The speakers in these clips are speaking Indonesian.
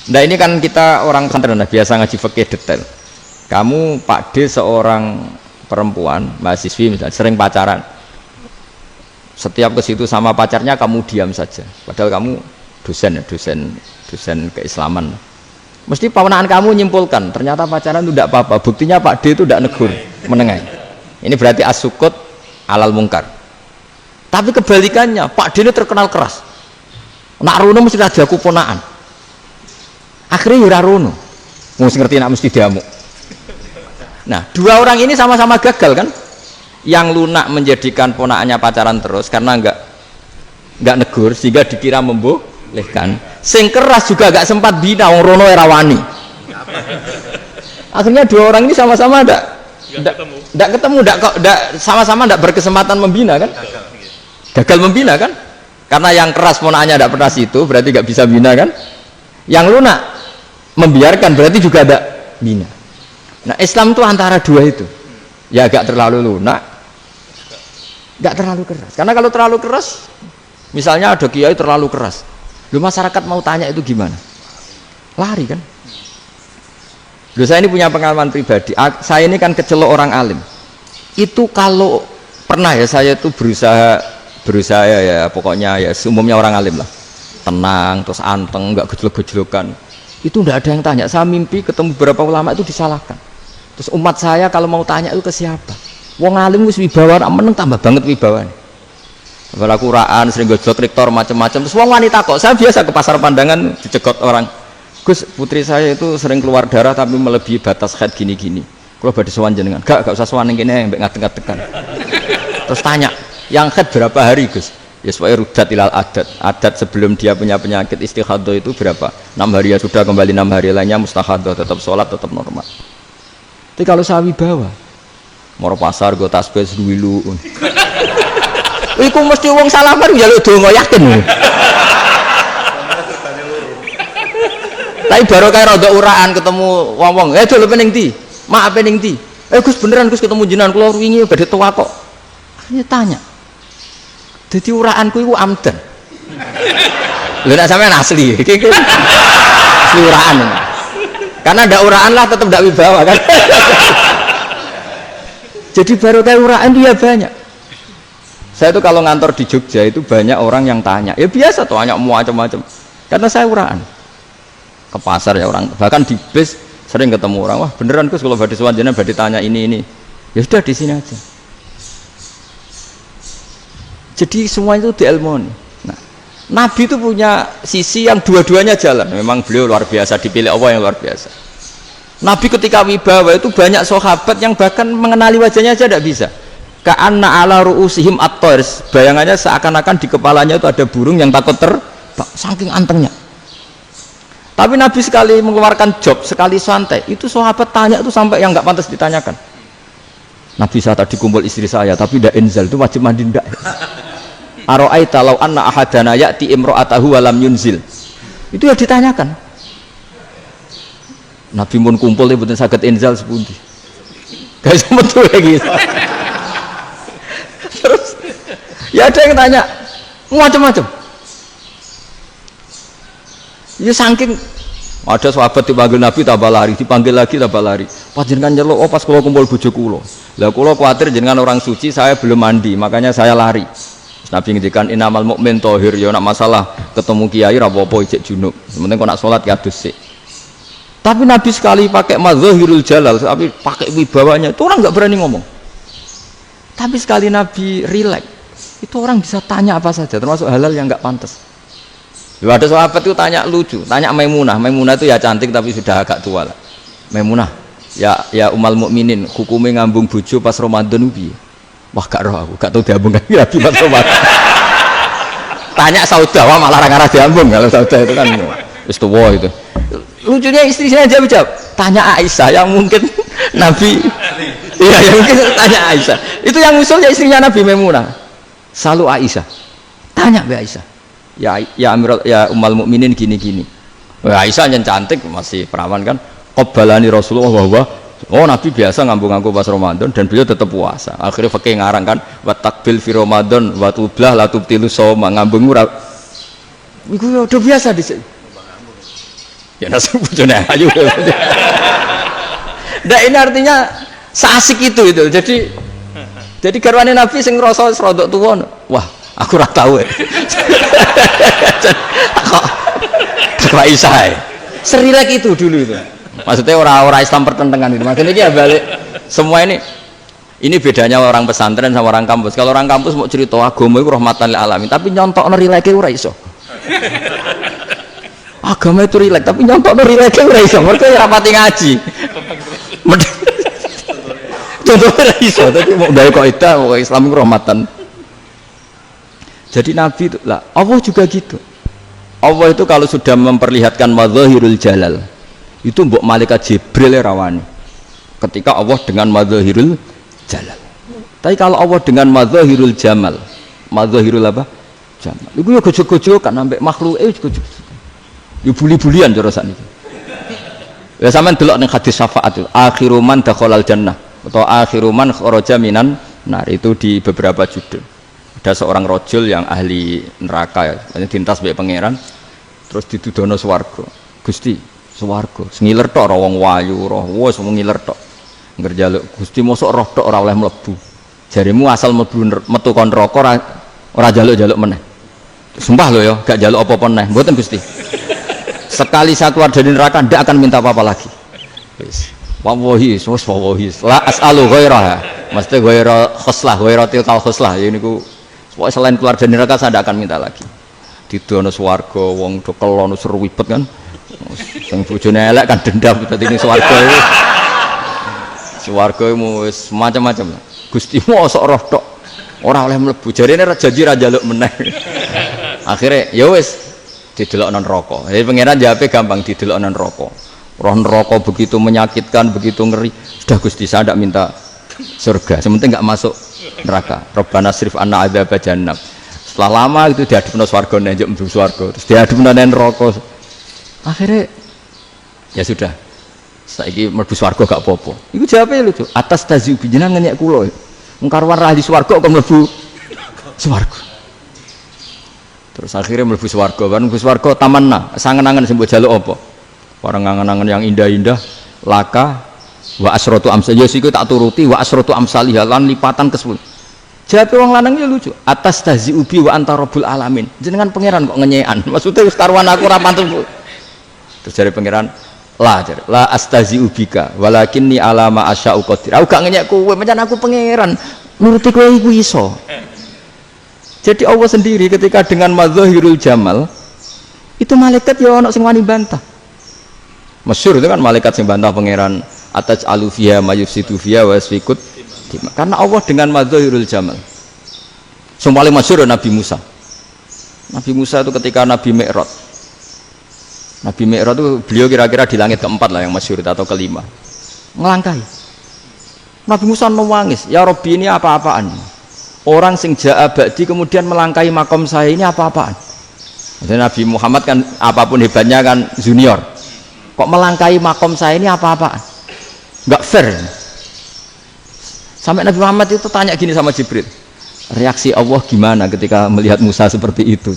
Nah ini kan kita orang pesantren biasa ngaji fikih detail. Kamu Pak D seorang perempuan mahasiswi misalnya sering pacaran. Setiap ke situ sama pacarnya kamu diam saja. Padahal kamu dosen keislaman. Mesti pamanaan kamu nyimpulkan ternyata pacaran itu tidak apa-apa. Buktinya Pak D itu tidak negur, menengahi. Ini berarti as-sukut alal mungkar. Tapi kebalikannya, Pak D ini terkenal keras. Nak rono mesti rajaku ponaan. Akhirnya yura rono. Mesti ngerti nak mesti diamuk. Nah, dua orang ini sama-sama gagal kan? Yang lunak menjadikan ponaannya pacaran terus karena enggak negur sehingga dikira membolehkan. Sing keras juga enggak sempat bina wong rono era wani. Akhirnya dua orang ini sama-sama enggak ketemu, sama-sama enggak berkesempatan membina kan? Gagal membina kan? Karena yang keras ponaannya enggak pernah situ, berarti enggak bisa bina kan? Yang lunak membiarkan berarti juga enggak bina. Nah, Islam itu antara dua itu. Ya agak terlalu lunak, enggak terlalu keras. Karena kalau terlalu keras, misalnya ada kiai terlalu keras, lu masyarakat mau tanya itu gimana? Lari kan? Lu saya ini punya pengalaman pribadi. Saya ini kan kecelok orang alim. Itu kalau pernah ya saya itu berusaha ya pokoknya ya umumnya orang alim lah. Tenang, terus anteng, enggak gejlok-gejlokan. Itu enggak ada yang tanya. Saya mimpi ketemu beberapa ulama itu disalahkan. Terus umat saya kalau mau tanya itu ke siapa? Wong alim wis wibawa, meneng tambah banget wibawanya. Kalau Quran sering gojlok rektor macam-macam. Terus wong wanita kok, saya biasa ke pasar pandangan dicegot orang. Gus, putri saya itu sering keluar darah tapi melebihi batas haid gini-gini. Kalau badhe sowan jenengan, gak usah sowan ning kene mbek ngadeg-ngadegan. Terus tanya, yang haid berapa hari, Gus? Ya supaya rudat ilal adat sebelum dia punya penyakit istihadah itu berapa? 6 hari ya sudah, kembali 6 hari lainnya mustahadah, tetap sholat tetap normal. Tapi kalau saya wibawa moro pasar gue tasbih seduwilu iku mesti wong salaman njaluk donga yakin. Tapi baru kayak rada uraan ketemu wong-wong dulu pening ndi? Maaf pening ndi? Gus beneran Gus ketemu jenengan kula wingi badhe tuwa kok. Akhirnya tanya. Jadi uraanku itu amdan. Lho nek sampean asli. Iki asli uraan. Karena ndak uraan lah tetap ndak wibawa kan. Jadi baru kayak uraan itu ya banyak. Saya itu kalau ngantor di Jogja itu banyak orang yang tanya. Ya biasa tuh tanya macam-macam. Karena saya uraan. Ke pasar ya orang, bahkan di bis sering ketemu orang. Wah beneran Gus kalau badhe sowan jenengan badhe tanya ini. Ya sudah di sini aja. Jadi semua itu diilmoni. Nah, Nabi itu punya sisi yang dua-duanya jalan. Memang beliau luar biasa, dipilih Allah yang luar biasa. Nabi ketika wibawa itu banyak sahabat yang bahkan mengenali wajahnya aja tidak bisa. Ka'anna ala ru'usihim at-tayr. Bayangannya seakan-akan di kepalanya itu ada burung yang takut terbang, saking antengnya. Tapi Nabi sekali mengeluarkan job, sekali santai, itu sahabat tanya itu sampai yang nggak pantas ditanyakan. Nabi saya tadi kumpul istri saya, tapi tidak inzal, itu wajib mandi ndak? Aro'aita law anna ahadana ya'ti imro'atahu walam yunzil. Itu ya ditanyakan. Nabi pun kumpul betul saged inzal sepundi. Guys betul lagi. Terus ya ada yang tanya macam-macam. Ya saking ada sahabat dipanggil Nabi tambah lari, dipanggil lagi tambah lari. Panjenengan nyeluk, oh pas kula kumpul bojo kula. Lah kula kuwatir jenengan orang suci, saya belum mandi, makanya saya lari. Nabi ngendikan innamal mukmin thahir, ya nak masalah ketemu kiai ra apa-apa ijek junub. Penting kok nak salat ya adus sik. Tapi Nabi sekali pakai mazahirul jalal, tapi pakai wibawanya, itu orang nggak berani ngomong. Tapi sekali Nabi rileks, itu orang bisa tanya apa saja, termasuk halal yang nggak pantas. Lalu ada sahabat itu tanya lucu, tanya Maimunah itu ya cantik tapi sudah agak tua lah. Maimunah, ya umal mukminin, hukumnya ngambung bojo pas Ramadan ubi. Wah gak roh aku, gak tahu diambung kan Nabi pas Ramadan. Tanya Saudah, wah malah orang-orang diambung kalau Saudah itu kan istiwa itu. Lucunya istri saya jawab, tanya Aisyah yang mungkin Nabi, iya yang mungkin tanya Aisyah. Itu yang usulnya istrinya Nabi Maimunah. Selalu Aisyah, tanya be Aisyah. Ya Amirul ya umal mukminin gini-gini. Aisyah yang cantik masih perawan kan. Qabbalani Rasulullah bahwa oh Nabi biasa ngambung-ngambung pas Ramadan dan beliau tetap puasa. Akhirnya fakih ngarang kan wa takbil fi Ramadan wa tublah la tubtilu shauma ngambung ora. Iku udah biasa di Ya nasi bojone ayu. Ndak ini artinya seasik itu. Jadi garwane Nabi sing ngrasa rodok tuwa. Wah, aku ora tahu. Kok isa. Serilek itu dulu itu. Maksudnya orang-orang Islam pertentangan itu. Maksudnya ini ya balik semua ini bedanya orang pesantren sama orang kampus. Kalau orang kampus mau cerita agama itu rahmatan lil alamin, tapi nyontokno rileke ora iso. Agama itu rilek, tapi nyontokno rileke ora iso. Mergo ora pati ngaji. Contohnya ora iso, tapi mau gawe kaidah Islam itu rahmatan. Jadi Nabi itu lah, Allah juga gitu. Allah itu kalau sudah memperlihatkan madzahirul jalal, itu mbok malaikat Jibril rawani. Ketika Allah dengan madzahirul jalal. Tapi kalau Allah dengan madzahirul jamal, madzahirul apa? Jamal. Iku ya gojo-gojo kan ambek makhluke gojo. Ya buli-bulian cara sakniki. Ya sampean delok ning hadis syafaat itu, akhiru man dakhalal jannah atau akhiru man kharaja minan nar, itu di beberapa judul. Ada seorang rojul yang ahli neraka ya, dintas mbek pangeran terus ditudono swarga. Gusti, swarga sengiler tok ora wong wayu, roh wis ngiler tok. Ngerjaluk Gusti mosok roh tok ora oleh mlebu. Jarimu asal mlebu metu kon neraka ora jaluk-jaluk meneh. Sumpah lho ya, gak jaluk apa-apa meneh. Mboten Gusti. Sekali saya keluar dari neraka ndak akan minta apa-apa lagi. Wis. Wallahi, wallahi. La as'alu ghairaha. Mesti ghaira khoslah, ghaira tilkal khoslah. Ya niku pokoke selain keluar dari neraka saya ndak akan minta lagi. Didono swarga wong do kelon seru wibet kan. Sing bojone elek kan dendam dadi ning swarga iki. Swarga wis macam-macam. Gusti mosok roh tok ora oleh mlebu. Jarene janji ra njaluk meneh. Akhire ya wis didelokno neraka. Jadi pangeran jawabe gampang, didelokno neraka. Roh neraka begitu menyakitkan, begitu ngeri. Sudah Gusti saya tidak minta surga, sementing nggak masuk neraka. Rabbana srif anna adzab jahannam. Setelah lama itu dihadapno swarga njuk mlebu swarga, terus dihadapno neraka. Akhirnya ya sudah. Saiki mlebu swarga gak apa-apa. Iku jawabe lucu. Atas taziu jenengan ngenyek kula. Wong karuan ra di swarga kok mlebu swarga. Terus akhirnya mlebu swarga, kan mlebu swarga tamanna, sangen-angen sing mbok jaluk apa? Orang angen-angen yang indah-indah, laka wa asratu amsal. Ya siku tak turuti wa asratu amsalih lan lipatan ke-10. Jawab wong lanang ya lucu. Atas taziu bi wa anta rabbul alamin. Jenengan pangeran kok ngenyekan. Maksudnya wis karuan aku ora pantes. Terus jare pangeran, la astazi'u bika walakinni ala ma asya'u qadir. Aku gak ngenyek kowe, pancen aku pangeran. Nuruti kowe iku iso. Jadi Allah sendiri ketika dengan madzahirul jamal itu malaikat ya ono sing wani bantah. Masyhur itu kan malaikat sing bantah pangeran atas alufiya mayufsidu fiya wa yasfikut. Karena Allah dengan madzahirul jamal. Sing paling masyhur Nabi Musa. Nabi Musa itu ketika Nabi Mi'raj. Nabi Mi'raj itu beliau kira-kira di langit keempat lah yang masyhur atau kelima. Ngelangkai. Nabi Musa nangis, "Ya Rabbi, ini apa-apaan? Orang sing ja'a ba'di kemudian melangkai makom saya, ini apa-apaan?" Jadi Nabi Muhammad kan apapun hebatnya kan junior. Kok melangkai makom saya ini apa-apaan? Enggak fair. Sampai Nabi Muhammad itu tanya gini sama Jibril. Reaksi Allah gimana ketika melihat Musa seperti itu?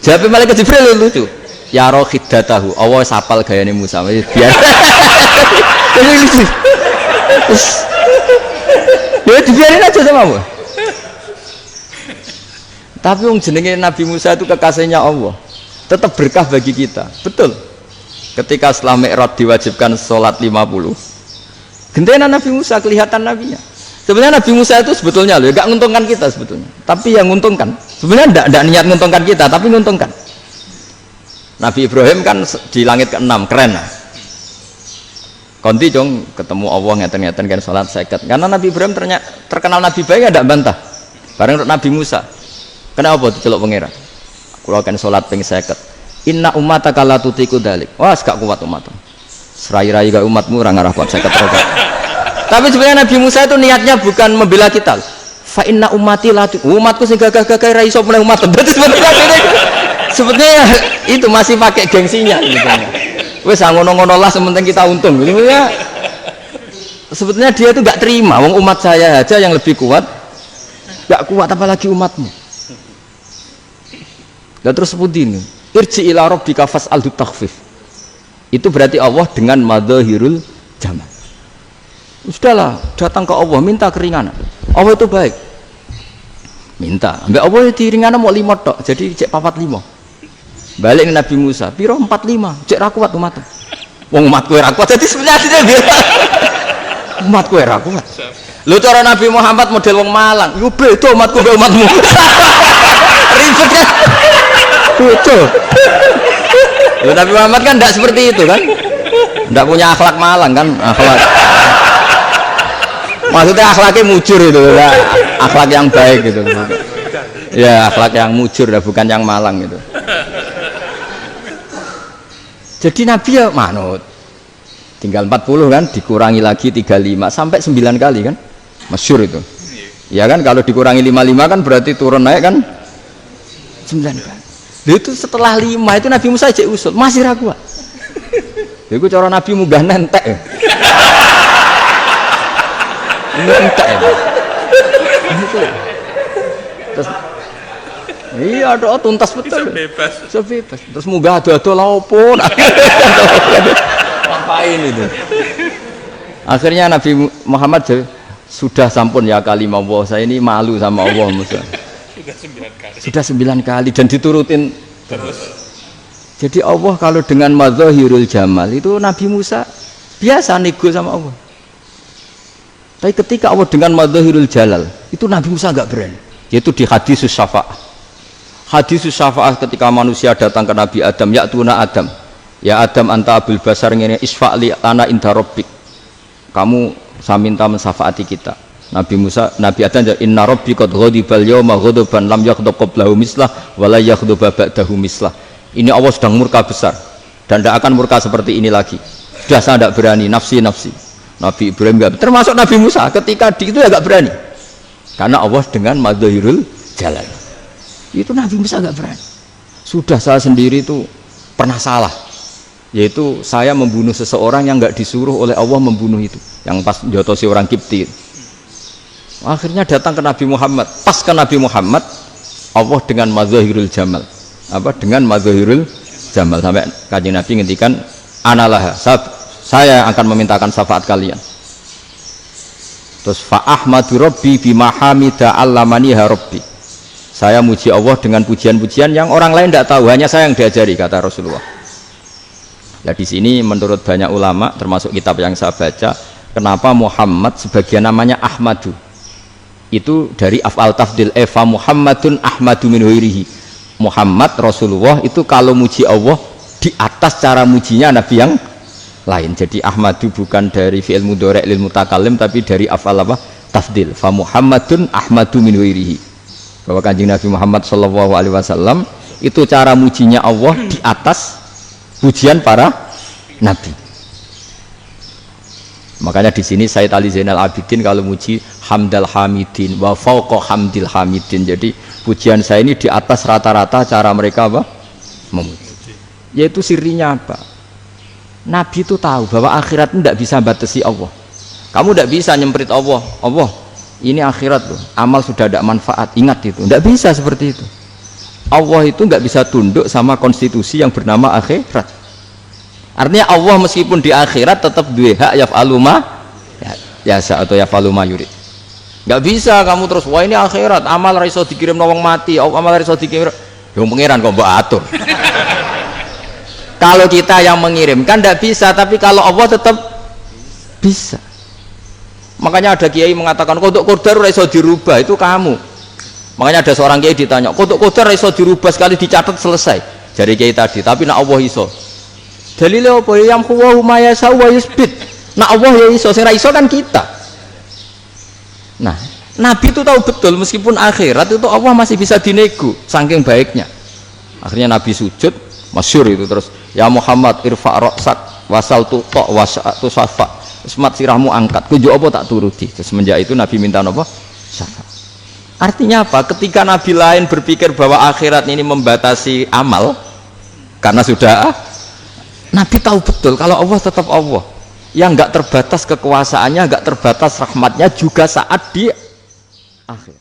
Jawab malaikat Jibril lucu. Ya roh khiddatahu, Allah sapal gayane Musa. Biar. Jadi lucu. Ya dibiarin aja sama Allah. Tapi yang jenenge Nabi Musa itu kekasihnya Allah, tetap berkah bagi kita. Betul. Ketika setelah Mi'raj diwajibkan sholat 50, gentenan Nabi Musa kelihatan nabinya. Sebenarnya Nabi Musa itu sebetulnya loh, gak menguntungkan kita sebetulnya. Tapi yang menguntungkan, sebenarnya tidak niat menguntungkan kita, tapi menguntungkan. Nabi Ibrahim kan di langit ke-6, keren lah. Konti dong ketemu Allah ngeten-ngeten kan sholat seket. Karena Nabi Ibrahim terkenal Nabi baik, tidak bantah. Bareng Nabi Musa. Kenapa diceluk pangeran? Kula kan salat ping 50. Inna ummataka la tutiku dzalik. Wah, gak kuat umat. Serai-rai gak umatmu ora ngarah kuat 50 rokaat. Tapi sebenarnya Nabi Musa itu niatnya bukan membela kita. Fa inna ummati la umatku sing gagah-gagah ra iso meneh umat. Berarti sebetulnya itu masih pakai gengsinya gitu. Wes ngono-ngono lah sementing kita untung. Sebetulnya dia itu gak terima wong umat saya aja yang lebih kuat. Gak kuat apalagi umatmu. Dan terus seperti ini, irji ila rabbika fas'alhu takhfif. Itu berarti Allah dengan madzahirul jamal. Sudahlah, datang ke Allah minta keringanan. Allah itu baik. Minta, ambek Allah itu ringanan mau 5 tok, jadi cek 45. Balik ke Nabi Musa, piro 45, cek ra kuat umat. Wong umatku ra kuat, jadi sebenarnya dia umatku ra kuat. Lho cara Nabi Muhammad model wong Malang, yo beda umatku mbek umatmu. Ribet kan? Betul. Lho Nabi Muhammad kan enggak seperti itu kan? Enggak punya akhlak Malang kan, akhlak. Maksudnya akhlaknya mujur itu, akhlak yang baik gitu. Ya akhlak yang mujur, bukan yang malang gitu. Jadi Nabi ya manut. Tinggal 40 kan, dikurangi lagi 35 sampai 9 kali kan, masyhur itu. Ya kan kalau dikurangi 55 kan berarti turun naik kan 9 kali. Itu setelah 5 itu Nabi Musa cek usul masih ragu. Itu cara Nabi munggah nentek. Ya. Entek ya. Terus iya doa tuntas betul. Sebebas. Terus munggah ado-ado lha opo. Ngapain itu? Akhirnya Nabi Muhammad sudah sampun ya kalimah Allah, saya ini malu sama Allah Musa. Sudah 9 kali dan diturutin terus. Jadi Allah kalau dengan madzahirul jamal itu Nabi Musa biasa nego sama Allah. Tapi ketika Allah dengan madzahirul jalal itu Nabi Musa enggak berani. Yaitu di hadisus syafa'ah. Hadisus syafa'ah ketika manusia datang ke Nabi Adam, ya tuna Adam. Ya Adam anta abul basar ngene isfa'li ana inda rabbik. Kamu saya minta mensafaati kita. Nabi Musa, Nabi Adam inna rabbi qad ghadibal yawma ghadaban lam yaghdab qablahu mislah wa la yaghdab ba'dahu mislah. Ini Allah sedang murka besar dan tidak akan murka seperti ini lagi. Sudah saya tidak berani, nafsi. Nabi Ibrahim enggak, termasuk Nabi Musa ketika di itu agak berani. Karena Allah dengan madzahirul jalal. Itu Nabi Musa enggak berani. Sudah saya sendiri itu pernah salah. Yaitu saya membunuh seseorang yang enggak disuruh oleh Allah membunuh itu. Yang pas jotosi orang Kipti. Akhirnya datang ke Nabi Muhammad. Pas ke Nabi Muhammad, Allah dengan madzahirul jamal. Dengan madzahirul jamal sampai Kanjeng Nabi ngendikan analah saya akan memintakan syafaat kalian. Terus fa ahmadu rabbi bima hamida allamaniha rabbi. Saya muji Allah dengan pujian-pujian yang orang lain tidak tahu, hanya saya yang diajari, kata Rasulullah. Nah di sini menurut banyak ulama termasuk kitab yang saya baca, kenapa Muhammad sebagian namanya Ahmadu? Itu dari af'al tafdil fa Muhammadun ahmadu min ghairihi. Muhammad Rasulullah itu kalau muji Allah di atas cara mujinya Nabi yang lain. Jadi Ahmadu bukan dari fi'il mudhari' lil mutakallim tapi dari af'al apa? Tafdil. Fa Muhammadun ahmadu min ghairihi. Bahwa Kanjeng Nabi Muhammad sallallahu alaihi wasallam itu cara mujinya Allah di atas pujian para nabi. Makanya di sini Sayyid Ali Zainal Abidin kalau muji hamdal hamidin wa fauqa hamdil hamidin. Jadi pujian saya ini di atas rata-rata cara mereka apa? Memuji. Yaitu sirinya apa? Nabi itu tahu bahwa akhirat tidak bisa batasi Allah. Kamu tidak bisa nyemprit Allah. Allah, ini akhirat loh. Amal sudah ada manfaat. Ingat itu. Tidak bisa seperti itu. Allah itu nggak bisa tunduk sama konstitusi yang bernama akhirat. Artinya Allah meskipun di akhirat tetap dua hak yaf'alu ma yasa atau yaf'alu ma yurid. Nggak bisa kamu terus wah ini akhirat amal raiso dikirim nawang mati, amal raiso dikirim. Yang pengiran kok mbok atur. Kalau kita yang mengirimkan tidak bisa, tapi kalau Allah tetap bisa. Makanya ada kiai mengatakan kodok qadar raiso dirubah, itu kamu. Makanya ada seorang kiai ditanya kodok qadar raiso dirubah sekali dicatat selesai. Jadi kiai tadi, tapi nak Allah iso. Dalilnya apa? Yang huwa ma yasha wa yusbit. Nak Allah ya iso, sing ra iso kan kita. Nah, Nabi itu tahu betul meskipun akhirat itu Allah masih bisa dinego saking baiknya. Akhirnya Nabi sujud, masyhur itu terus, ya Muhammad irfa' ra'sak wasal tuqa wasa'tu safa. Semat sirahmu angkat, kujo apa tak turuti. Semenjak itu Nabi minta apa? Syafa. Artinya apa? Ketika Nabi lain berpikir bahwa akhirat ini membatasi amal karena sudah Nabi tahu betul kalau Allah tetap Allah yang enggak terbatas kekuasaannya, enggak terbatas rahmatnya juga saat di akhir.